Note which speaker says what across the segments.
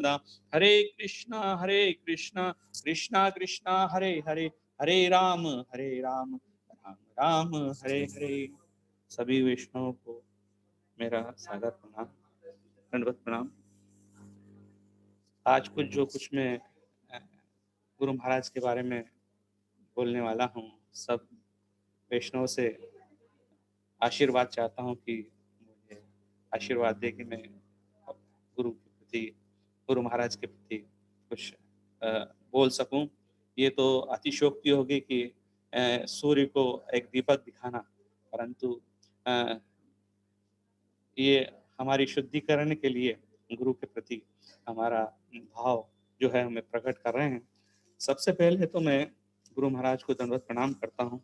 Speaker 1: हरे कृष्णा कृष्णा कृष्णा हरे हरे, हरे राम राम राम हरे हरे। सभी वैष्णवों को मेरा सादर प्रणाम, दंडवत प्रणाम। आज कुछ मैं गुरु महाराज के बारे में बोलने वाला हूँ। सब वैष्णव से आशीर्वाद चाहता हूँ कि मुझे आशीर्वाद दे कि मैं गुरु के प्रति, गुरु महाराज के प्रति कुछ बोल सकूं। ये तो अतिशयोक्ति होगी कि सूर्य को एक दीपक दिखाना, परंतु ये हमारी शुद्धिकरण के लिए गुरु के प्रति हमारा भाव जो है हमें प्रकट कर रहे हैं। सबसे पहले तो मैं गुरु महाराज को दंडवत प्रणाम करता हूँ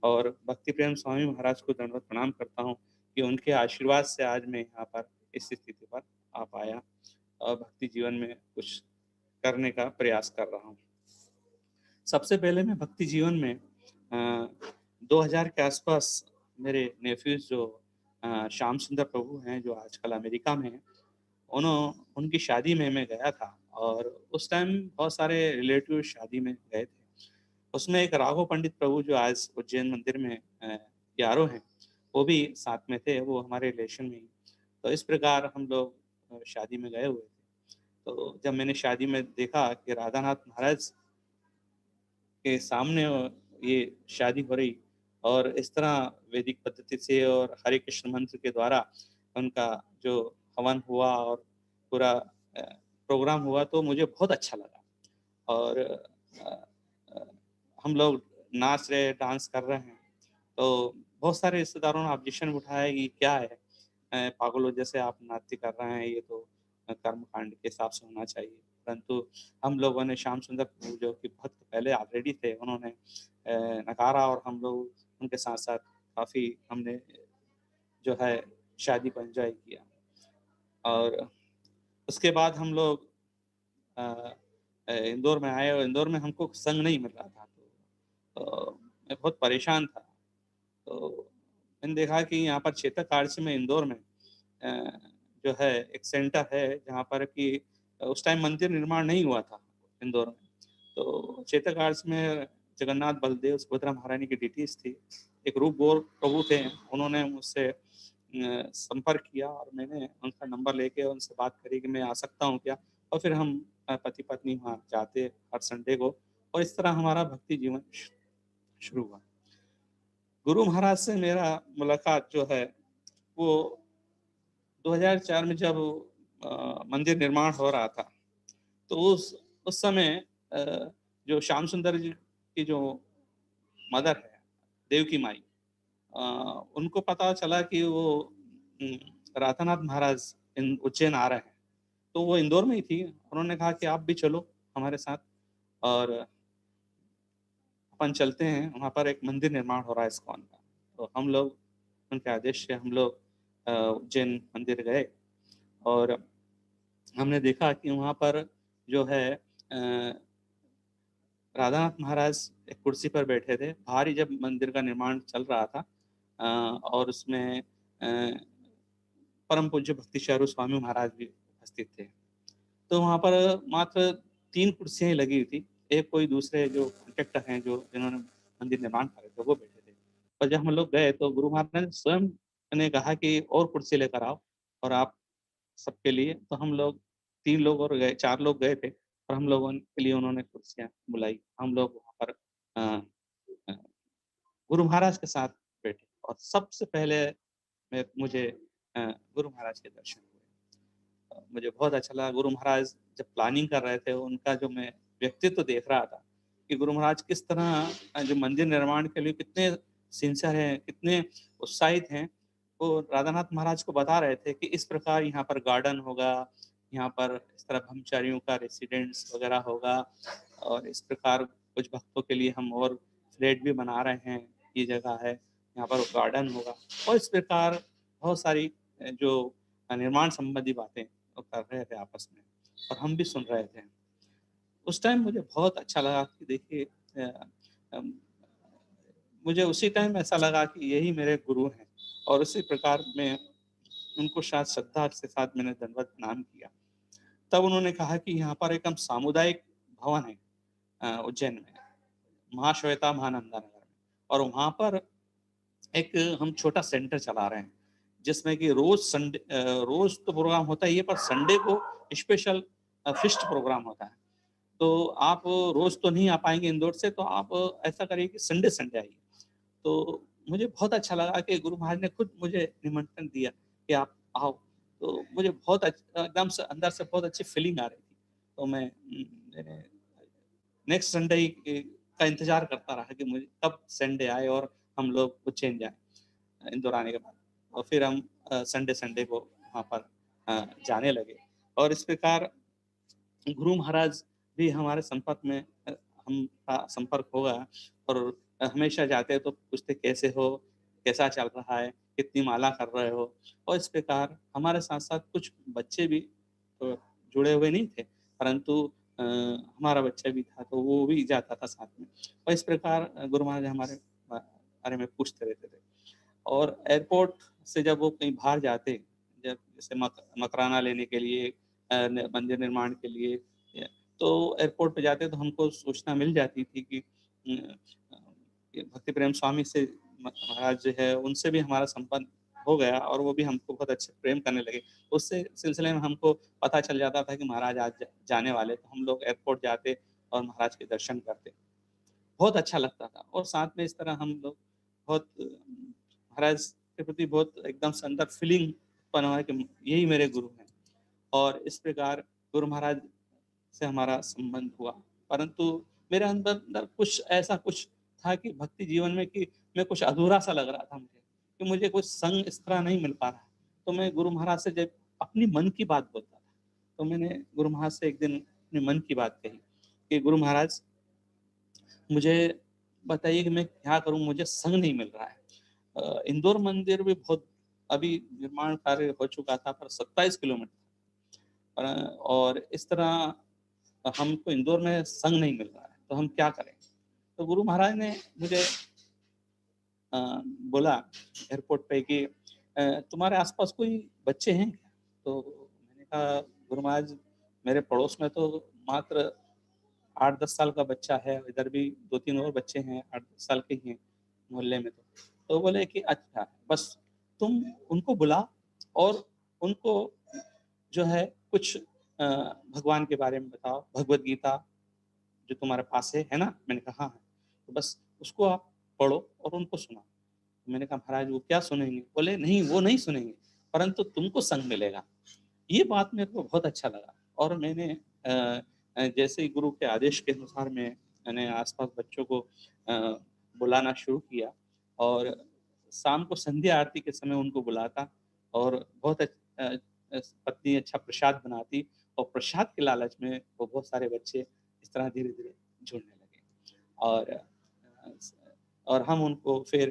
Speaker 1: और भक्ति प्रेम स्वामी महाराज को दंडवत प्रणाम करता हूँ कि उनके आशीर्वाद से आज मैं यहाँ पर इस स्थिति पर आ पाया और भक्ति जीवन में कुछ करने का प्रयास कर रहा हूँ। सबसे पहले मैं भक्ति जीवन में 2000 के आसपास मेरे नेफ्यूज जो श्याम सुंदर प्रभु हैं, जो आजकल अमेरिका में हैं, उनकी शादी में मैं गया था और उस टाइम बहुत सारे रिलेटिव शादी में गए थे। उसमें एक राघव पंडित प्रभु जो आज उज्जैन मंदिर में यारो हैं, वो भी साथ में थे, वो हमारे रिलेशन में ही। तो इस प्रकार हम लोग शादी में गए हुए थे। तो जब मैंने शादी में देखा कि राधानाथ महाराज के सामने ये शादी हो रही और इस तरह वैदिक पद्धति से और हरे कृष्ण मंत्र के द्वारा उनका जो हवन हुआ और पूरा प्रोग्राम हुआ, तो मुझे बहुत अच्छा लगा। और हम लोग नाच रहे, डांस कर रहे हैं, तो बहुत सारे रिश्तेदारों ने ऑब्जेक्शन उठाया कि क्या है, पागलों जैसे आप नाट्य कर रहे हैं, ये तो कर्म कांड के हिसाब से होना चाहिए। परंतु हम लोगों ने श्याम सुंदर प्रभु जो कि भक्त पहले ऑलरेडी थे, उन्होंने नकारा और हम लोग उनके साथ साथ काफ़ी हमने जो है शादी को एंजॉय किया। और उसके बाद हम लोग इंदौर में आए और इंदौर में हमको संग नहीं मिल रहा था, तो मैं बहुत परेशान था। तो मैंने देखा कि यहाँ पर चेतक आर्ट्स में इंदौर में जो है एक सेंटर है जहाँ पर कि उस टाइम मंदिर निर्माण नहीं हुआ था इंदौर में। तो चेतक आर्ट्स में जगन्नाथ बलदेव सुभद्रा महारानी की डिटीज थी। एक रूप गौर प्रभु थे, उन्होंने मुझसे संपर्क किया और मैंने उनका नंबर लेके उनसे बात करी कि मैं आ सकता हूँ क्या। और फिर हम पति पत्नी वहाँ जाते हर संडे को, और इस तरह हमारा भक्ति जीवन शुरू हुआ। गुरु महाराज से मेरा मुलाकात जो है वो 2004 में जब मंदिर निर्माण हो रहा था, तो उस समय जो श्याम सुंदर जी की जो मदर है, देवकी माई, उनको पता चला कि वो राधानाथ महाराज उज्जैन आ रहे हैं। तो वो इंदौर में ही थी, उन्होंने कहा कि आप भी चलो हमारे साथ और अपन चलते हैं, वहाँ पर एक मंदिर निर्माण हो रहा है इस्कॉन का। तो हम लोग उनके आदेश से हम लोग उज्जैन मंदिर गए और हमने देखा कि वहाँ पर जो है राधानाथ महाराज एक कुर्सी पर बैठे थे। बाहर ही जब मंदिर का निर्माण चल रहा था और उसमें परम पूज्य भक्ति शारू स्वामी महाराज भी उपस्थित थे। तो वहाँ पर मात्र 3 कुर्सियाँ लगी हुई थी। एक कोई दूसरे जो कॉन्ट्रैक्टर हैं, जो जिन्होंने मंदिर निर्माण करे थे, वो बैठे थे। और जब हम लोग गए तो गुरु महाराज ने स्वयं ने कहा कि और कुर्सी लेकर आओ और आप सबके लिए। तो हम लोग 3 लोग और गए, 4 लोग गए थे और हम लोगों के लिए उन्होंने कुर्सियाँ बुलाई। हम लोग वहाँ पर अ अ, गुरु महाराज के साथ बैठे और सबसे पहले मुझे गुरु महाराज के दर्शन हुए। मुझे बहुत अच्छा लगा। गुरु महाराज जब प्लानिंग कर रहे थे, उनका जो मैं व्यक्तित्व देख रहा था कि गुरु महाराज किस तरह जो मंदिर निर्माण के लिए कितने सिंसियर हैं, कितने उत्साहित हैं। वो राधानाथ महाराज को बता रहे थे कि इस प्रकार यहाँ पर गार्डन होगा, यहाँ पर इस तरह ब्रह्मचारियों का रेसिडेंस वगैरह होगा और इस प्रकार कुछ भक्तों के लिए हम और फ्लैट भी बना रहे हैं, ये जगह है, यहाँ पर गार्डन होगा। और इस प्रकार बहुत सारी जो निर्माण संबंधी बातें वो कर रहे थे आपस में और हम भी सुन रहे थे। उस टाइम मुझे बहुत अच्छा लगा कि देखिए अम, मुझे उसी टाइम ऐसा लगा कि यही मेरे गुरु हैं और उसी प्रकार में उनको शायद श्रद्धा के साथ मैंने दंडवत प्रणाम किया। तब उन्होंने कहा कि यहाँ पर एक हम सामुदायिक भवन है उज्जैन में, महाश्वेता महानंदा नगर में, और वहाँ पर एक हम छोटा सेंटर चला रहे हैं, जिसमें कि रोज़ तो प्रोग्राम होता ही है, पर संडे को स्पेशल फ़ीस्ट प्रोग्राम होता है। तो आप रोज़ तो नहीं आ पाएँगे इंदौर से, तो आप ऐसा करिए कि संडे-संडे आइए। तो मुझे बहुत अच्छा लगा कि गुरु महाराज ने खुद मुझे निमंत्रण दिया कि आप आओ। तो मुझे बहुत एकदम से अंदर से बहुत अच्छी फीलिंग आ रही थी। तो मैंने नेक्स्ट संडे का इंतज़ार करता रहा कि मुझे कब संडे आए और हम लोग उज्जैन जाएँ इंदौर आने के बाद। और फिर हम संडे को वहाँ पर जाने लगे, और इस प्रकार गुरु महाराज भी हमारे संपर्क में हम संपर्क होगा, और हमेशा जाते हैं तो पूछते कैसे हो? कैसा चल रहा है? कितनी माला कर रहे हो? और इस प्रकार हमारे साथ-साथ कुछ बच्चे भी जुड़े हुए नहीं थे, परंतु हमारा बच्चा भी था, तो वो भी जाता था साथ में। और इस प्रकार गुरु महाराज हमारे बारे में पूछते रहते थे। और एयरपोर्ट से जब वो कहीं बाहर जाते, जब जैसे मकराना लेने के लिए, मंदिर निर्माण के लिए, या तो एयरपोर्ट पे जाते तो हमको सूचना मिल जाती थी कि ये भक्ति प्रेम स्वामी से महाराज जो है उनसे भी हमारा संपर्क हो गया, और वो भी हमको बहुत अच्छे प्रेम करने लगे। उससे सिलसिले में हमको पता चल जाता था कि महाराज आज जाने वाले, तो हम लोग एयरपोर्ट जाते और महाराज के दर्शन करते। बहुत अच्छा लगता था, और साथ में इस तरह हम लोग बहुत महाराज के प्रति बहुत एकदम से अंदर फीलिंग उत्पन्न हुआ कि यही मेरे गुरु हैं। और इस प्रकार गुरु महाराज से हमारा संबंध हुआ। परंतु मेरे अंदर अंदर कुछ ऐसा कुछ था कि भक्ति जीवन में कि मैं कुछ अधूरा-सा लग रहा था मुझे, कि मुझे कुछ संग इस तरह नहीं मिल पा रहा है। तो मैं गुरु महाराज से जब अपनी मन की बात बोलता था, तो मैंने गुरु महाराज से एक दिन अपने मन की बात कही कि गुरु महाराज, मुझे बताइए कि मैं क्या करूँ? मुझे संग नहीं मिल रहा है। इंदौर मंदिर भी बहुत अभी निर्माण कार्य हो चुका था, पर 27 किलोमीटर, और इस तरह हमको इंदौर में संग नहीं मिल रहा है, तो हम क्या करें? तो गुरु महाराज ने मुझे अ, बोला एयरपोर्ट पे कि तुम्हारे आस-पास कोई बच्चे हैं क्या? तो मैंने कहा गुरु महाराज, मेरे पड़ोस में तो मात्र 8-10 साल का बच्चा है, इधर भी 2-3 और बच्चे हैं 8-10 साल के ही हैं मोहल्ले में तो। तो बोले कि अच्छा, बस तुम उनको बुला और उनको जो है कुछ भगवान के बारे में बताओ, भगवत गीता जो तुम्हारे पास है ना? मैंने कहा हाँ है। तो बस उसको आप पढ़ो और उनको सुनाओ। मैंने कहा महाराज वो क्या सुनेंगे? बोले नहीं वो नहीं सुनेंगे, परंतु तुमको संग मिलेगा। ये बात मेरे को बहुत अच्छा लगा, और मैंने जैसे ही गुरु के आदेश के अनुसार मैंने आस-पास बच्चों को बुलाना शुरू किया, और शाम को संध्या आरती के समय उनको बुलाता, और बहुत पत्नी अच्छा प्रसाद बनाती, और प्रसाद के लालच में वो बहुत सारे बच्चे इस तरह धीरे-धीरे जुड़ने लगे। और और हम उनको फिर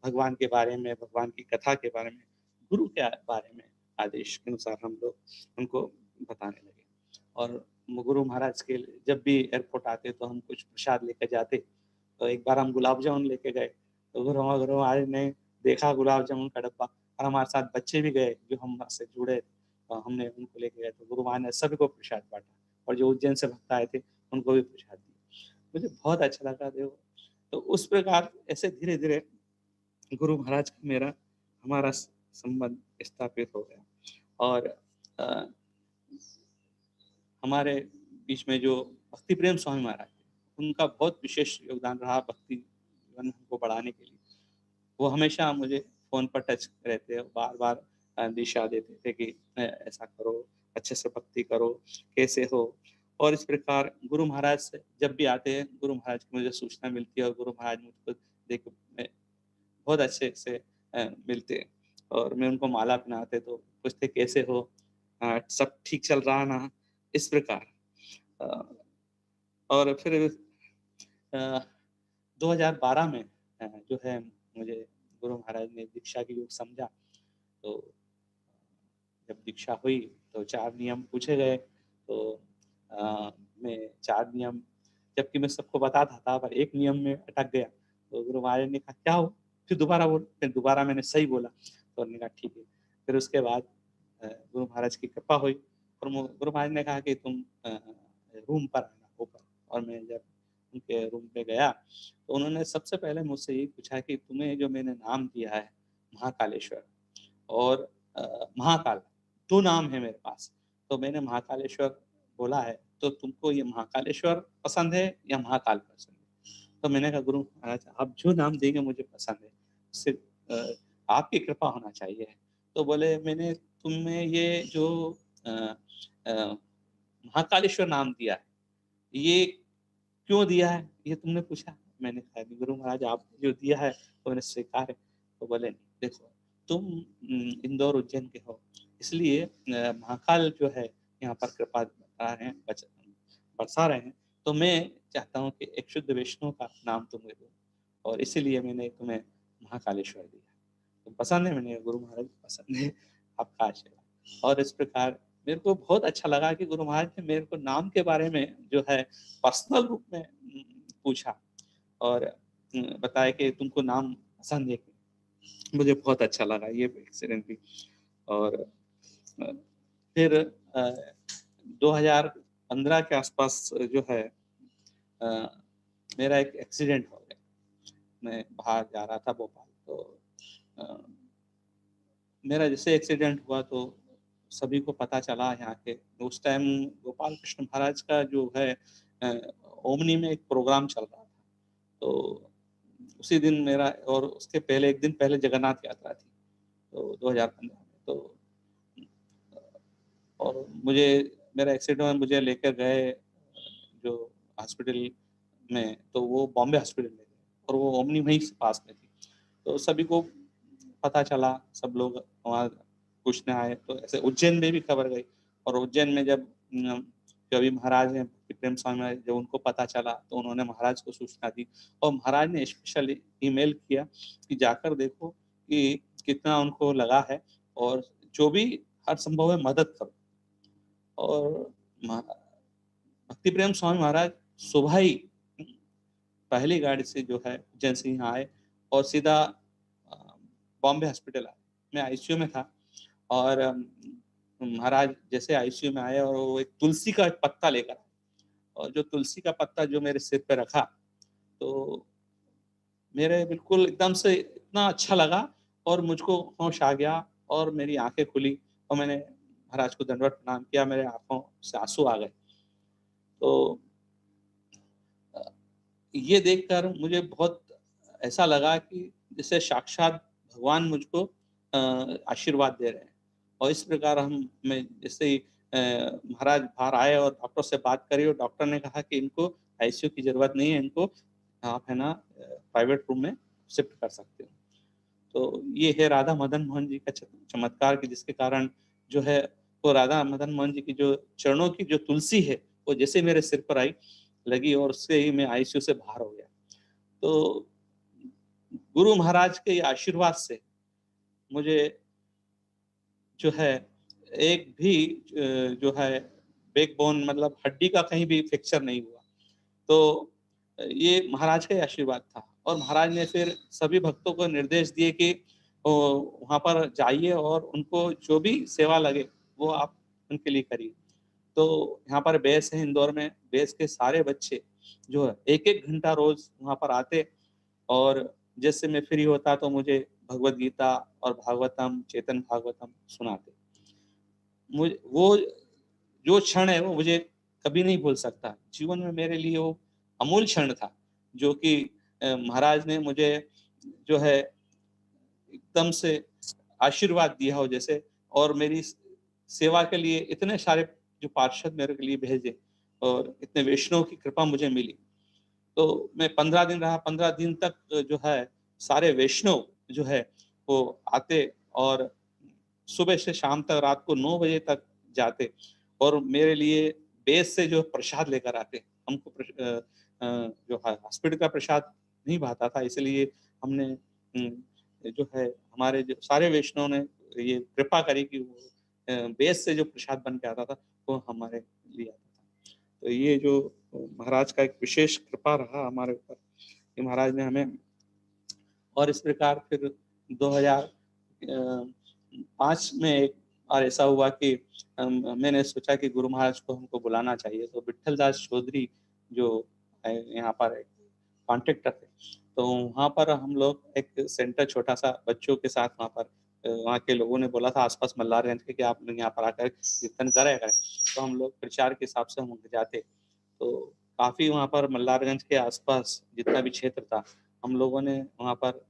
Speaker 1: भगवान के बारे में, भगवान की कथा के बारे में, गुरु के बारे में आदेश के अनुसार हम लोग उनको बताने लगे। और गुरु महाराज के जब भी एयरपोर्ट आते तो हम कुछ प्रसाद लेके जाते। तो एक बार हम गुलाब जामुन लेके गए, तो गुरु महाराज ने देखा गुलाब जामुन का डब्बा, और हमारे साथ बच्चे भी गए जो हमसे जुड़े थे, तो हमने उनको लेके गए, तो गुरु महाराज ने सभी को प्रसाद बाँटा, और जो उज्जैन से भक्त आए थे उनको भी प्रसाद दिया। मुझे बहुत अच्छा लगा देखो। तो उस प्रकार ऐसे धीरे-धीरे गुरु महाराज का मेरा हमारा संबंध स्थापित हो गया। और अ, हमारे बीच में जो भक्ति प्रेम स्वामी महाराज थे, उनका बहुत विशेष योगदान रहा भक्ति जीवन को बढ़ाने के लिए। वो हमेशा मुझे फ़ोन पर टच रहते और बार-बार दिशा देते थे कि ऐसा करो, अच्छे से भक्ति करो, कैसे हो? और इस प्रकार गुरु महाराज से जब भी आते हैं, गुरु महाराज की मुझे सूचना मिलती है, और गुरु महाराज मुझको देख मैं बहुत अच्छे से मिलते, और मैं उनको माला पहनाते तो पूछते कैसे हो? सब ठीक चल रहा ना? इस प्रकार। अ, और फिर अ, 2012 में जो है मुझे गुरु महाराज ने दीक्षा के योग समझा। तो जब दीक्षा हुई तो 4 नियम पूछे गए, तो मैं 4 नियम, जबकि मैं सबको बताता था पर एक नियम में अटक गया। तो गुरु महाराज ने कहा क्या हो? फिर दोबारा बोल, फिर दोबारा मैंने सही बोला, तो उन्होंने कहा ठीक है। फिर उसके बाद गुरु महाराज की कृपा हुई, और गुरु महाराज ने कहा कि तुम रूम पर आना ऊपर। और मैं जब उनके रूम पे गया तो उन्होंने सबसे पहले मुझसे यही पूछा कि तुम्हें जो मैंने नाम दिया है महाकालेश्वर और महाकाल, 2 नाम है मेरे पास। तो मैंने महाकालेश्वर बोला है, तो तुमको ये महाकालेश्वर पसंद है या महाकाल पसंद है? तो मैंने कहा गुरु महाराज आप जो नाम देंगे मुझे पसंद है, उससे आपकी कृपा होना चाहिए। तो बोले मैंने तुम्हें ये जो अ महाकालेश्वर नाम दिया है, ये क्यों दिया है? ये तुमने पूछा? मैंने कहा गुरु महाराज आपने जो दिया है तो मैंने स्वीकार है। तो बोले नहीं देखो तुम इंदौर उज्जैन के हो, इसलिए महाकाल जो है यहाँ पर कृपा बता रहे हैं, बरसा रहे हैं। तो मैं चाहता हूँ कि एक शुद्ध वैष्णव का नाम तुम्हें दूँ और इसीलिए मैंने तुम्हें महाकालेश्वर दिया। तो पसंद है? मैंने कहा गुरु महाराज पसंद है, आपका आशीर्वाद। और इस प्रकार मेरे को बहुत अच्छा लगा कि गुरु महाराज ने मेरे को नाम के बारे में जो है पर्सनल रूप में पूछा और बताया कि तुमको नाम पसंद है क्या? मुझे बहुत अच्छा लगा ये एक्सीडेंट भी। और अ, फिर 2015 के आसपास जो है अ, मेरा एक एक्सीडेंट हो गया। मैं बाहर जा रहा था भोपाल, तो अ, मेरा जैसे एक्सीडेंट हुआ तो सभी को पता चला यहाँ के। उस टाइम गोपाल कृष्ण महाराज का जो है ओमनी में एक प्रोग्राम चल रहा था। तो उसी दिन मेरा और उसके पहले एक दिन पहले जगन्नाथ यात्रा थी, तो 2015 में। तो और मुझे मेरा एक्सीडेंट हुआ, मुझे लेकर गए जो हॉस्पिटल में, तो वो बॉम्बे हॉस्पिटल ले गए और वो ओमनी वहीं से पास में थी। तो सभी को पता चला, सब लोग वहाँ पूछने आए, तो ऐसे उज्जैन में भी खबर गई। और उज्जैन में जब जो अभी महाराज हैं प्रेम स्वामी महाराज, जब उनको पता चला तो उन्होंने महाराज को सूचना दी और महाराज ने स्पेशल ईमेल किया कि जाकर देखो कि कितना उनको लगा है और जो भी हर संभव है मदद करो। और भक्ति प्रेम स्वामी महाराज सुबह ही पहली गाड़ी से जो है उज्जैन से यहाँ आए और सीधा बॉम्बे हॉस्पिटल आए। मैं आईसीयू में था और महाराज जैसे आईसीयू में आए और वो एक तुलसी का एक पत्ता लेकर आए और जो तुलसी का पत्ता जो मेरे सिर पे रखा, तो मेरे बिल्कुल एकदम से इतना अच्छा लगा और मुझको होश आ गया और मेरी आंखें खुली और मैंने महाराज को दंडवत प्रणाम किया, मेरे आंखों से आंसू आ गए। तो अ, ये देखकर मुझे बहुत ऐसा लगा कि जैसे साक्षात भगवान मुझको आशीर्वाद दे रहे हैं। और इस प्रकार मैं जैसे ही महाराज बाहर आए और डॉक्टर से बात करी और डॉक्टर ने कहा कि इनको आईसीयू की ज़रूरत नहीं है, इनको आप है ना प्राइवेट रूम में शिफ्ट कर सकते हो। तो ये है राधा मदन मोहन जी का चमत्कार कि जिसके कारण जो है वो राधा मदन मोहन जी की जो चरणों की जो तुलसी है, वो जैसे मेरे सिर पर आई लगी और उससे ही मैं आईसीयू से बाहर हो गया। तो गुरु महाराज के आशीर्वाद से मुझे जो है एक भी जो है बैकबोन मतलब हड्डी का कहीं भी फ्रैक्चर नहीं हुआ। तो ये महाराज का ही आशीर्वाद था और महाराज ने फिर सभी भक्तों को निर्देश दिए कि वहाँ पर जाइए और उनको जो भी सेवा लगे वो आप उनके लिए करिए। तो यहाँ पर बेस है इंदौर में, बेस के सारे बच्चे जो है 1-1 घंटा रोज वहाँ पर आते और जैसे मैं फ्री होता तो मुझे भगवत गीता और भागवतम, चेतन भागवतम सुनाते। मुझे वो जो क्षण है वो मुझे कभी नहीं भूल सकता। जीवन में मेरे लिए वो अमूल्य क्षण था, जो कि महाराज ने मुझे जो है एकदम से आशीर्वाद दिया हो जैसे। और मेरी सेवा के लिए इतने सारे जो पार्षद मेरे के लिए भेजे और इतने वैष्णव की कृपा मुझे मिली। तो मैं 15 दिन रहा, 15 दिन तक जो है सारे वैष्णव जो है वो आते और सुबह से शाम तक रात को 9 बजे तक जाते और मेरे लिए बेस से जो प्रसाद लेकर आते। हमको जो हॉस्पिटल का प्रसाद नहीं भाता था, इसलिए हमने जो है हमारे जो सारे वैष्णव ने ये कृपा करी कि वो बेस से जो प्रसाद बन के आता था वो हमारे लिए आता था। तो ये जो महाराज का एक विशेष कृपा रहा हमारे ऊपर कि महाराज ने हमें। और इस प्रकार फिर 2005 में एक और ऐसा हुआ कि मैंने सोचा कि गुरु महाराज को हमको बुलाना चाहिए, तो विट्ठल दास चौधरी जो है यहाँ पर एक कॉन्ट्रैक्टर थे, तो वहाँ पर हम लोग एक सेंटर छोटा-सा बच्चों के साथ वहाँ पर वहाँ के लोगों ने बोला था आस-पास मल्लारगंज के कि आप लोग यहाँ पर आकर कीर्तन करा करें। तो हम लोग प्रचार के हिसाब से हम वहाँ जाते। तो काफ़ी वहाँ पर मल्लारगंज के आस-पास जितना भी क्षेत्र था, हम लोगों ने वहाँ पर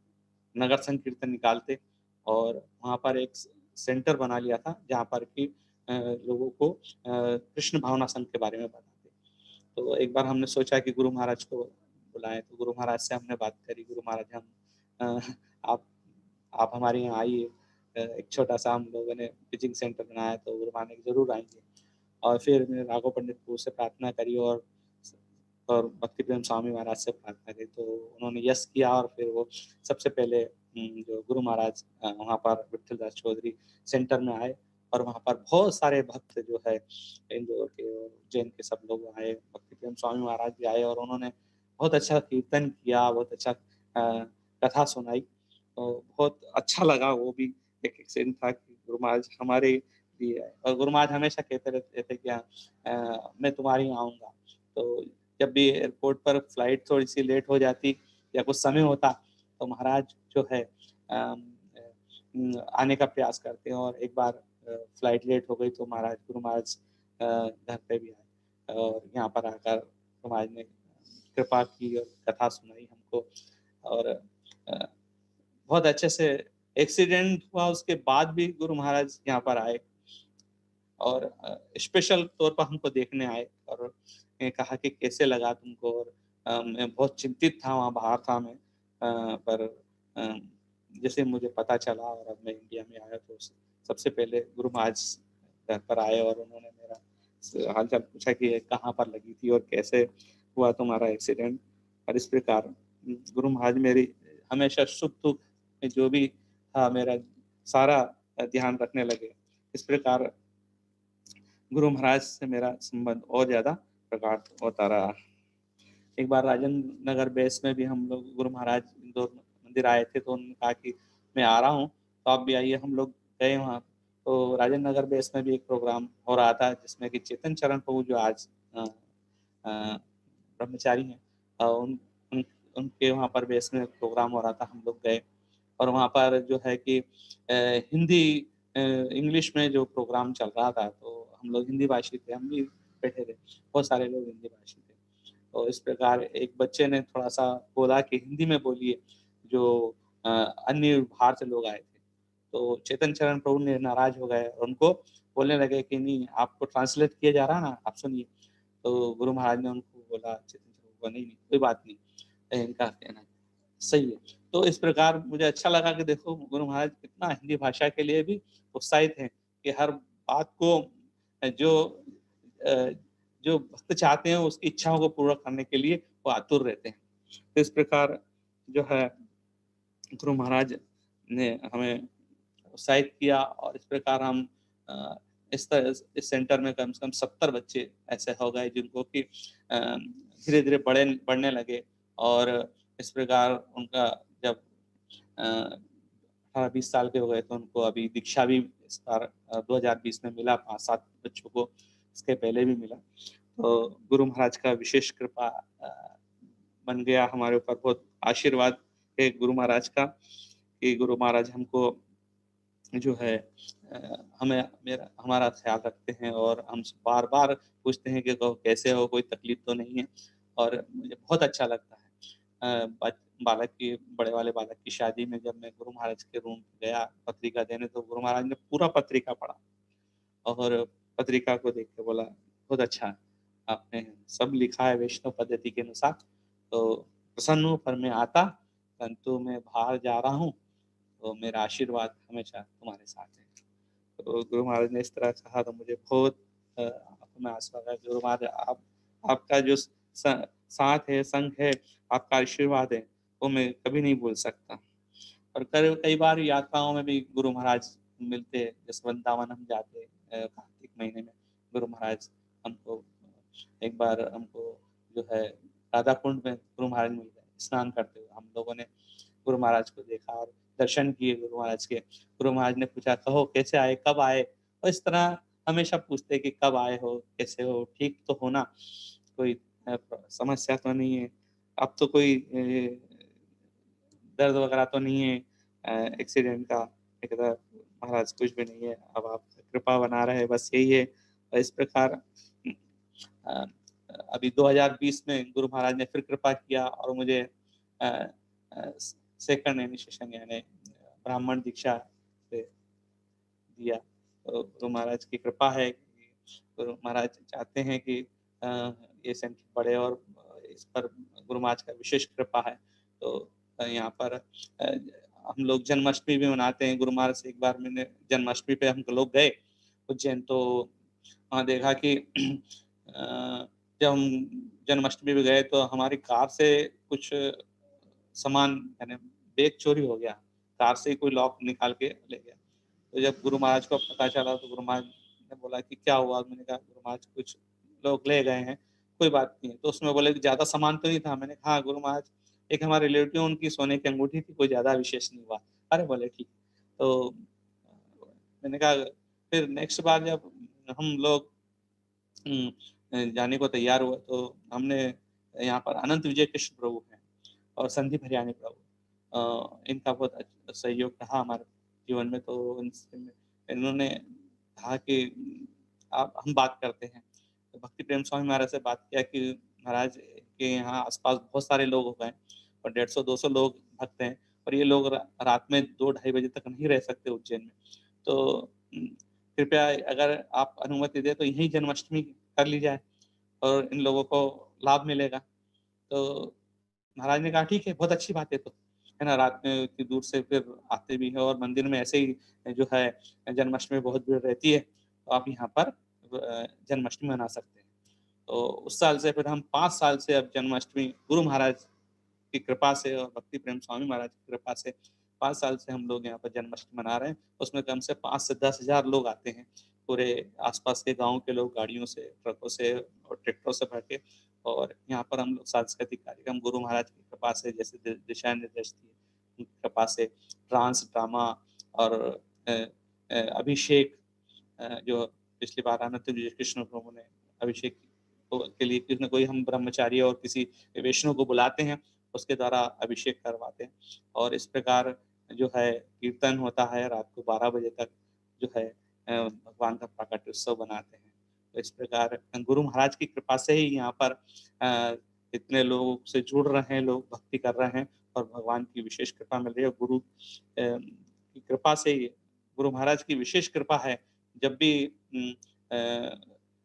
Speaker 1: नगर संकीर्तन निकालते और वहाँ पर एक सेंटर बना लिया था जहाँ पर कि लोगों को कृष्ण भावना संघ के बारे में बताते। तो एक बार हमने सोचा कि गुरु महाराज को बुलाएँ, तो गुरु महाराज से हमने बात करी, गुरु महाराज हम अ, आप आप हमारे यहाँ आइए। एक छोटा-सा हम लोगों ने टीचिंग सेंटर बनाया, तो गुरु महाराज ने ज़रूर आएँगे। और फिर मैंने राघव पंडित गुरु से प्रार्थना करी और भक्ति प्रेम स्वामी महाराज से प्रार्थना की, तो उन्होंने यस किया और फिर वो सबसे पहले जो गुरु महाराज वहाँ पर विट्ठल दास चौधरी सेंटर में आए और वहाँ पर बहुत सारे भक्त जो है इंदौर के और उज्जैन के सब लोग आए, भक्ति प्रेम स्वामी महाराज भी आए और उन्होंने बहुत अच्छा कीर्तन किया, बहुत अच्छा कथा सुनाई। तो बहुत अच्छा लगा वो भी एक सीन था कि गुरु महाराज हमारे लिए आए और गुरु महाराज हमेशा कहते रहते थे कि मैं तुम्हारे यहाँ आऊँगा। तो जब भी एयरपोर्ट पर फ्लाइट थोड़ी-सी लेट हो जाती या कुछ समय होता, तो महाराज जो है आने का प्रयास करते हैं और एक बार फ्लाइट लेट हो गई तो गुरु महाराज घर पे भी आए और यहाँ पर आकर गुरु महाराज ने कृपा की और कथा सुनाई हमको और बहुत अच्छे से एक्सीडेंट हुआ उसके बाद भी गुरु महाराज यहाँ पर आए और स्पेशल तौर पर हमको देखने आए और ने कहा कि कैसे लगा तुमको और मैं बहुत चिंतित था, वहाँ बाहर था मैं पर अ, जैसे मुझे पता चला और अब मैं इंडिया में आया तो सबसे पहले गुरु महाराज घर पर आए और उन्होंने मेरा हाल-चाल पूछा कि ये कहाँ पर लगी थी और कैसे हुआ तुम्हारा एक्सीडेंट? और इस प्रकार गुरु महाराज मेरी हमेशा सुख-दुख में जो भी था मेरा सारा ध्यान रखने लगे। इस प्रकार गुरु महाराज से मेरा संबंध और ज़्यादा प्रगाढ़ होता रहा। एक बार राजेंद्र नगर बेस में भी हम लोग गुरु महाराज इंदौर मंदिर आए थे, तो उन्होंने कहा कि मैं आ रहा हूँ, तो आप भी आइए। हम लोग गए वहाँ, तो राजेंद्र नगर बेस में भी एक प्रोग्राम हो रहा था, जिसमें कि चेतन चरण प्रभु जो आज अ, ब्रह्मचारी हैं उन उन उनके वहाँ पर बेस में प्रोग्राम हो रहा था, हम लोग गए और वहाँ पर जो है कि हिंदी इंग्लिश में जो प्रोग्राम चल रहा था, तो हम लोग हिंदी भाषी थे, हम भी बैठे थे, बहुत सारे लोग हिंदी भाषी थे। तो इस प्रकार एक बच्चे ने थोड़ा-सा बोला कि हिंदी में बोलिए, जो अन्य बाहर से लोग आए थे। तो चेतन चरण प्रभु ने नाराज़ हो गए और उनको बोलने लगे कि नहीं आपको ट्रांसलेट किया जा रहा है ना, आप सुनिए। तो गुरु महाराज ने उनको बोला चेतन चरण प्रभु नहीं, नहीं कोई बात नहीं, इनका कहना सही है। तो इस प्रकार मुझे अच्छा लगा कि देखो गुरु महाराज कितना हिंदी भाषा के लिए भी उत्साहित हैं कि हर बात को जो अ, जो भक्त चाहते हैं उसकी इच्छाओं को पूरा करने के लिए वो आतुर रहते हैं। तो इस प्रकार जो है गुरु महाराज ने हमें उत्साहित किया और इस प्रकार हम अ, इस सेंटर में कम से कम 70 बच्चे ऐसे हो गए जिनको कि धीरे-धीरे बढ़ने लगे और इस प्रकार उनका जब 18-20 साल के हो गए तो उनको अभी दीक्षा भी इस बार 2020 में मिला 5-7 बच्चों को, इसके पहले भी मिला। तो गुरु महाराज का विशेष कृपा बन गया हमारे ऊपर, बहुत आशीर्वाद है गुरु महाराज का कि गुरु महाराज हमको जो है हमें मेरा हमारा ख़्याल रखते हैं और हमसे बार-बार पूछते हैं कि कहो कैसे हो? कोई तकलीफ़ तो नहीं है? और मुझे बहुत अच्छा लगता है। बच बालक की बड़े वाले बालक की शादी में जब मैं गुरु महाराज के रूम गया पत्रिका देने, तो गुरु महाराज ने पूरा पत्रिका पढ़ा और पत्रिका को देख के बोला, "बहुत अच्छा, आपने सब लिखा है वैष्णव पद्धति के अनुसार, तो प्रसन्न हूँ पर मैं आता, परंतु मैं बाहर जा रहा हूँ, तो मेरा आशीर्वाद हमेशा तुम्हारे साथ है।" तो गुरु महाराज ने इस तरह कहा तो मुझे बहुत आँखों में आँसू आ गए। गुरु महाराज आपका जो साथ है, संग है, आपका आशीर्वाद है, वो मैं कभी नहीं भूल सकता। और कई बार यात्राओं में भी गुरु महाराज मिलते हैं, जैसे वृंदावन हम जाते हैं कार्तिक महीने में, गुरु महाराज हमको एक बार हमको जो है राधा कुंड में गुरु महाराज मिल गए, स्नान करते हुए। हम लोगों ने गुरु महाराज को देखा और दर्शन किए गुरु महाराज के। गुरु महाराज ने पूछा, "कहो कैसे आए? कब आए?" और इस तरह हमेशा पूछते कि कब आए हो, कैसे हो, ठीक तो हो ना? कोई समस्या तो नहीं है? अब तो कोई दर्द वगैरह तो नहीं है एक्सीडेंट का? मैं कहता महाराज कुछ भी नहीं है, अब आप कृपा बना रहे हैं बस यही है। और इस प्रकार अ, अभी 2020 में गुरु महाराज ने फिर कृपा किया और मुझे अ सेकंड इनिशिएशन यानी ब्राह्मण दीक्षा से दिया। तो गुरु महाराज की कृपा है कि गुरु महाराज चाहते हैं कि अ, ये सेंटर बढ़े और इस पर गुरु महाराज का विशेष कृपा है। तो यहाँ पर हम लोग जन्माष्टमी भी मनाते हैं। गुरु महाराज से एक बार मैंने जन्माष्टमी पे हम लोग गए उज्जैन, तो वहाँ देखा कि जब हम जन्माष्टमी पे गए तो हमारी कार से कुछ सामान यानी बैग चोरी हो गया। कार से ही कोई लॉक निकाल के ले गया। तो जब गुरु महाराज को पता चला तो गुरु महाराज ने बोला कि क्या हुआ? मैंने कहा गुरु महाराज कुछ लोग ले गए हैं, कोई बात नहीं है। तो उसमें बोले कि ज़्यादा सामान तो नहीं था? मैंने कहा हाँ गुरु महाराज, एक हमारे रिलेटिव उनकी सोने की अंगूठी थी, कोई ज़्यादा विशेष नहीं हुआ। अरे! बोले ठीक। तो मैंने कहा फिर नेक्स्ट बार जब हम लोग जाने को तैयार हुए तो हमने यहाँ पर अनंत विजय कृष्ण प्रभु हैं और संदीप हरियाणी प्रभु, इनका बहुत सहयोग रहा हमारे जीवन में। तो इन्होंने कहा कि आप हम बात करते हैं। तो भक्ति प्रेम स्वामी महाराज से बात किया कि महाराज के यहाँ आस-पास बहुत सारे लोग हो गए और 150-200 लोग भक्त हैं और ये लोग रात में 2 ढाई बजे तक नहीं रह सकते उज्जैन में। तो कृपया अगर आप अनुमति दें तो यहीं जन्माष्टमी कर ली जाए और इन लोगों को लाभ मिलेगा। तो महाराज ने कहा ठीक है, बहुत अच्छी बात है तो, है ना? रात में इतनी दूर से फिर आते भी हैं और मंदिर में ऐसे ही जो है जन्माष्टमी में बहुत भीड़ रहती है, तो आप यहाँ पर जन्माष्टमी मना सकते हैं। तो उस साल से फिर हम 5 साल से अब जन्माष्टमी गुरु महाराज की कृपा से और भक्ति प्रेम स्वामी महाराज की कृपा से 5 साल से हम लोग यहाँ पर जन्माष्टमी मना रहे हैं। उसमें कम से 5 से 10,000 लोग आते हैं। पूरे आस-पास के गाँव के लोग गाड़ियों से, ट्रकों से और ट्रैक्टरों से भर के, और यहाँ पर हम लोग सांस्कृतिक कार्यक्रम गुरु महाराज की कृपा से जैसे दिशा निर्देश दिए, उनकी कृपा से डांस, ड्रामा और अभिषेक, जो पिछली बार अनंत विजय कृष्ण प्रभु ने अभिषेक के लिए किसी न कोई हम ब्रह्मचारी और किसी वैष्णव को बुलाते हैं, उसके द्वारा अभिषेक करवाते हैं। और इस प्रकार जो है कीर्तन होता है रात को 12 बजे तक, जो है भगवान का प्राकट्य उत्सव बनाते हैं। तो इस प्रकार गुरु महाराज की कृपा से ही यहाँ पर इतने लोगों से जुड़ रहे हैं, लोग भक्ति कर रहे हैं और भगवान की विशेष कृपा मिल रही है। गुरु की कृपा से ही, गुरु महाराज की विशेष कृपा है। जब भी अ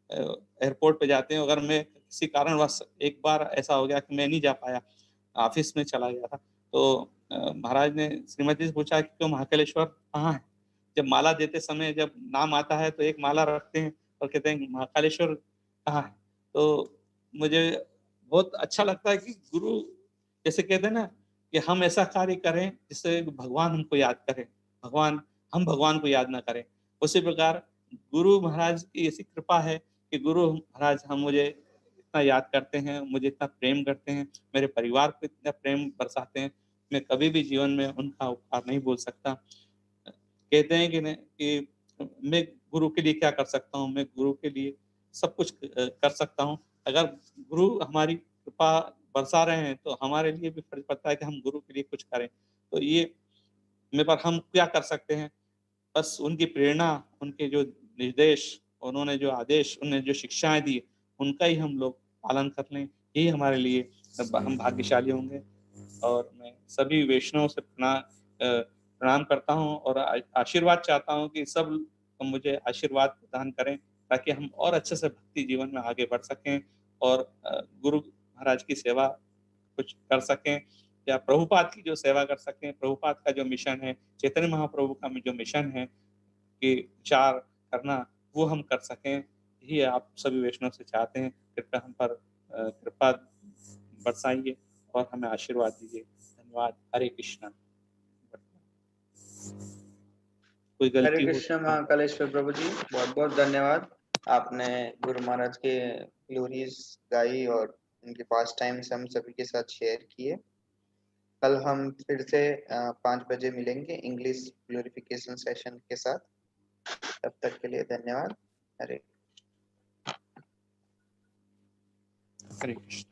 Speaker 1: अ, एयरपोर्ट पे जाते हैं, अगर मैं किसी कारणवश एक बार ऐसा हो गया कि मैं नहीं जा पाया, ऑफ़िस में चला गया था, तो महाराज ने श्रीमती से पूछा कि क्यों महाकालेश्वर कहाँ है? जब माला देते समय जब नाम आता है तो एक माला रखते हैं और कहते हैं कि महाकालेश्वर कहाँ है? तो मुझे बहुत अच्छा लगता है कि गुरु जैसे कहते हैं ना कि हम ऐसा कार्य करें जिससे भगवान हमको याद करें, भगवान हम भगवान को याद ना करें। उसी प्रकार गुरु महाराज की ऐसी कृपा है कि गुरु महाराज हम मुझे इतना याद करते हैं, मुझे इतना प्रेम करते हैं, मेरे परिवार को इतना प्रेम बरसाते हैं, मैं कभी भी जीवन में उनका उपकार नहीं भूल सकता। कहते हैं कि नहीं कि मैं गुरु के लिए क्या कर सकता हूँ? मैं गुरु के लिए सब कुछ कर सकता हूँ। अगर गुरु हमारी कृपा बरसा रहे हैं, तो हमारे लिए भी फर्ज़ पड़ता है कि हम गुरु के लिए कुछ करें। तो ये में पर हम क्या कर सकते हैं? बस उनकी प्रेरणा, उनके जो निर्देश, उन्होंने जो आदेश, उन्होंने जो शिक्षाएँ दी, उनका ही हम लोग पालन कर लें, यही हमारे लिए हम भाग्यशाली होंगे। और मैं सभी वैष्णव से प्रणाम करता हूँ और आशीर्वाद चाहता हूँ कि सब मुझे आशीर्वाद प्रदान करें, ताकि हम और अच्छे से भक्ति जीवन में आगे बढ़ सकें और गुरु महाराज की सेवा कुछ कर सकें या प्रभुपाद की जो सेवा कर सकें। प्रभुपाद का जो मिशन है, चैतन्य महाप्रभु का जो मिशन है कि विचार करना, वो हम कर सकें, यही आप सभी वैष्णव से चाहते हैं। कृपया हम पर कृपा बरसाइए और हमें आशीर्वाद दीजिए। धन्यवाद। हरे कृष्णा। कोई
Speaker 2: हरे
Speaker 1: गलती हो
Speaker 2: कृष्ण
Speaker 1: तो
Speaker 2: महाकालेश्वर प्रभु जी, बहुत बहुत धन्यवाद। आपने गुरु महाराज के ग्लोरीज गाई और उनके पास टाइम्स हम सभी के साथ शेयर किए। कल हम फिर से 5 बजे मिलेंगे इंग्लिश ग्लोरिफिकेशन सेशन के साथ। तब तक के लिए धन्यवाद। हरे
Speaker 1: हरे कृष्ण।